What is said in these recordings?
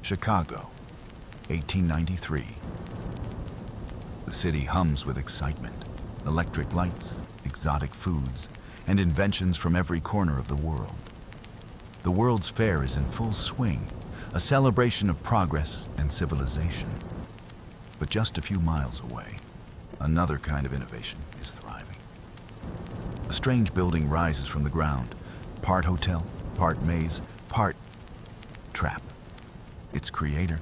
Chicago, 1893. The city hums with excitement, electric lights, exotic foods, and inventions from every corner of the world. The World's Fair is in full swing, a celebration of progress and civilization. But just a few miles away, another kind of innovation is thriving. A strange building rises from the ground, part hotel, part maze, part trap. Its creator,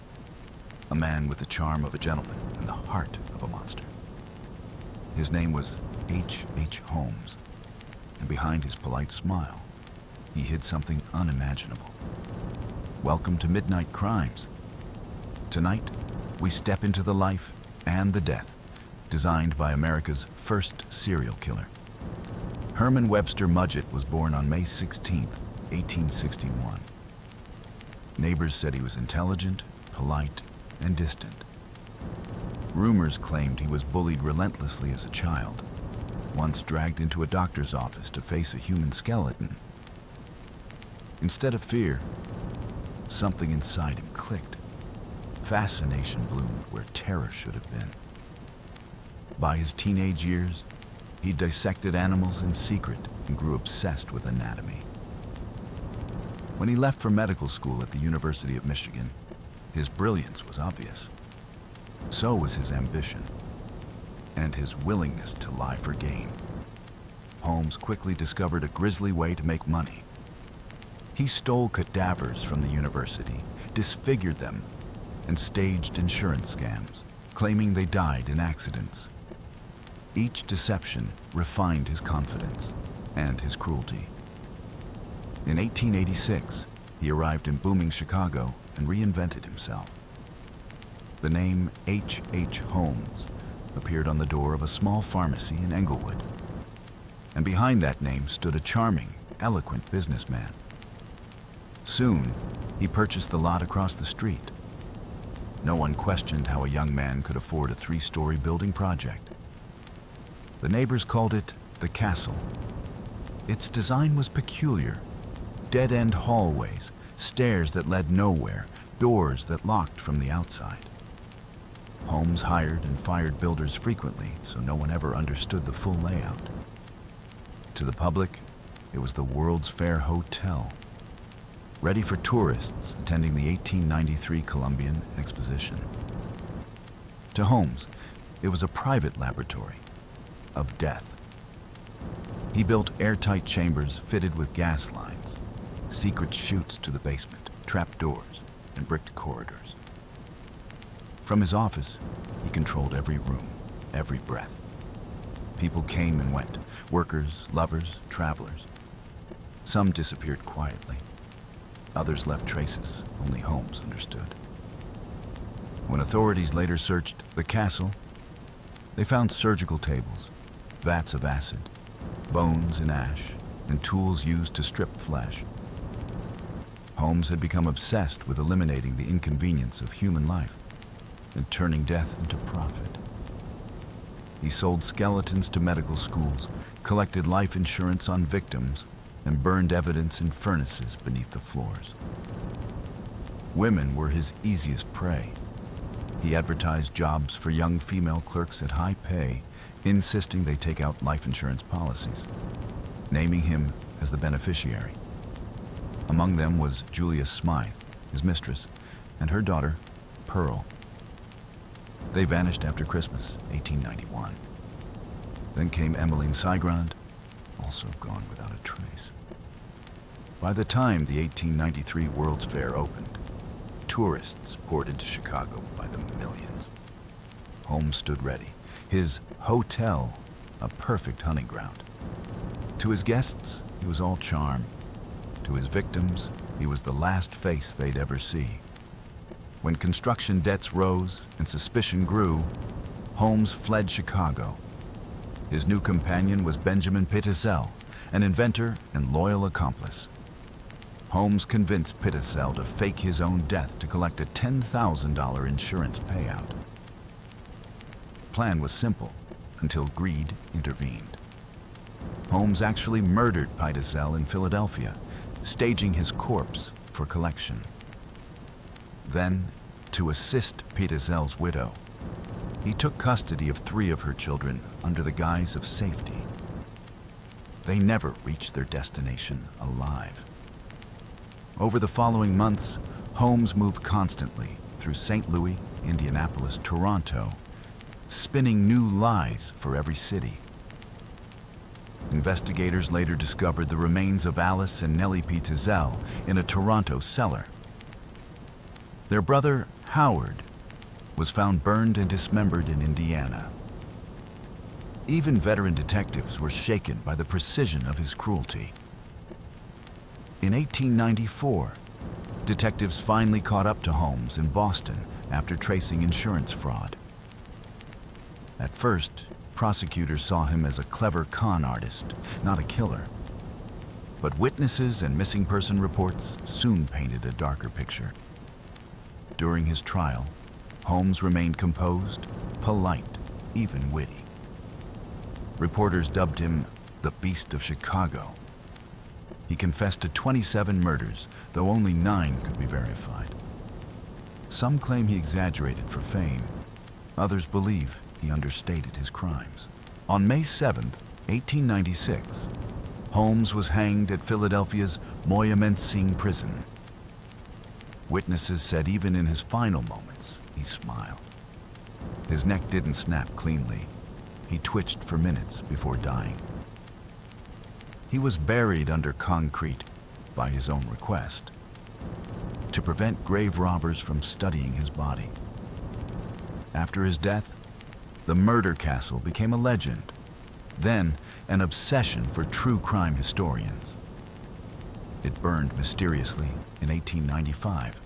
a man with the charm of a gentleman and the heart of a monster. His name was H.H. Holmes, and behind his polite smile, he hid something unimaginable. Welcome to Midnight Crimes. Tonight, we step into the life and the death designed by America's first serial killer. Herman Webster Mudgett was born on May 16, 1861. Neighbors said he was intelligent, polite, and distant. Rumors claimed he was bullied relentlessly as a child, once dragged into a doctor's office to face a human skeleton. Instead of fear, something inside him clicked. Fascination bloomed where terror should have been. By his teenage years, he dissected animals in secret and grew obsessed with anatomy. When he left for medical school at the University of Michigan, his brilliance was obvious. So was his ambition and his willingness to lie for gain. Holmes quickly discovered a grisly way to make money. He stole cadavers from the university, disfigured them, and staged insurance scams, claiming they died in accidents. Each deception refined his confidence and his cruelty. In 1886, he arrived in booming Chicago and reinvented himself. The name H.H. Holmes appeared on the door of a small pharmacy in Englewood. And behind that name stood a charming, eloquent businessman. Soon, he purchased the lot across the street. No one questioned how a young man could afford a 3-story building project. The neighbors called it the Castle. Its design was peculiar. Dead-end hallways, stairs that led nowhere, doors that locked from the outside. Holmes hired and fired builders frequently, so no one ever understood the full layout. To the public, it was the World's Fair Hotel, ready for tourists attending the 1893 Columbian Exposition. To Holmes, it was a private laboratory of death. He built airtight chambers fitted with gas lines, secret chutes to the basement, trap doors, and bricked corridors. From his office, he controlled every room, every breath. People came and went, workers, lovers, travelers. Some disappeared quietly. Others left traces only Holmes understood. When authorities later searched the castle, they found surgical tables, vats of acid, bones in ash, and tools used to strip flesh. Holmes had become obsessed with eliminating the inconvenience of human life and turning death into profit. He sold skeletons to medical schools, collected life insurance on victims, and burned evidence in furnaces beneath the floors. Women were his easiest prey. He advertised jobs for young female clerks at high pay, insisting they take out life insurance policies, naming him as the beneficiary. Among them was Julia Smythe, his mistress, and her daughter, Pearl. They vanished after Christmas, 1891. Then came Emmeline Sigrand, also gone without a trace. By the time the 1893 World's Fair opened, tourists poured into Chicago by the millions. Holmes stood ready, his hotel a perfect hunting ground. To his guests, he was all charm. To his victims, he was the last face they'd ever see. When construction debts rose and suspicion grew, Holmes fled Chicago. His new companion was Benjamin Pitesel, an inventor and loyal accomplice. Holmes convinced Pitesel to fake his own death to collect a $10,000 insurance payout. The plan was simple until greed intervened. Holmes actually murdered Pitesel in Philadelphia, staging his corpse for collection. Then, to assist Peter Zell's widow, he took custody of 3 of her children under the guise of safety. They never reached their destination alive. Over the following months, Holmes moved constantly through St. Louis, Indianapolis, Toronto, spinning new lies for every city. Investigators later discovered the remains of Alice and Nellie Peter Zell in a Toronto cellar. Their brother, Howard, was found burned and dismembered in Indiana. Even veteran detectives were shaken by the precision of his cruelty. In 1894, detectives finally caught up to Holmes in Boston after tracing insurance fraud. At first, prosecutors saw him as a clever con artist, not a killer. But witnesses and missing person reports soon painted a darker picture. During his trial, Holmes remained composed, polite, even witty. Reporters dubbed him the Beast of Chicago. He confessed to 27 murders, though only 9 could be verified. Some claim he exaggerated for fame. Others believe he understated his crimes. On May 7, 1896, Holmes was hanged at Philadelphia's Monument Singh prison. Witnesses said even in his final moments, he smiled. His neck didn't snap cleanly. He twitched for minutes before dying. He was buried under concrete by his own request to prevent grave robbers from studying his body. After his death, the murder castle became a legend, then an obsession for true crime historians. It burned mysteriously in 1895,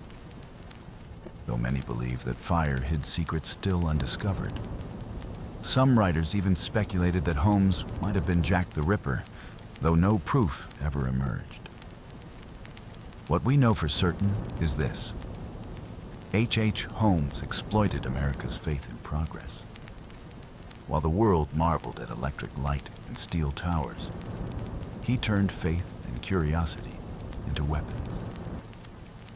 though many believe that fire hid secrets still undiscovered. Some writers even speculated that Holmes might have been Jack the Ripper, though no proof ever emerged. What we know for certain is this: H.H. Holmes exploited America's faith in progress. While the world marveled at electric light and steel towers, he turned faith and curiosity into weapons.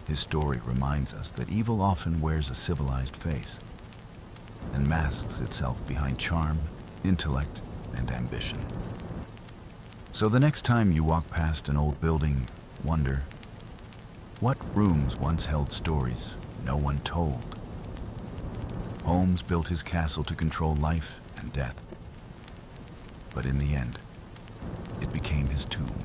His story reminds us that evil often wears a civilized face and masks itself behind charm, intellect, and ambition. So the next time you walk past an old building, wonder, what rooms once held stories no one told? Holmes built his castle to control life and death, but in the end, it became his tomb.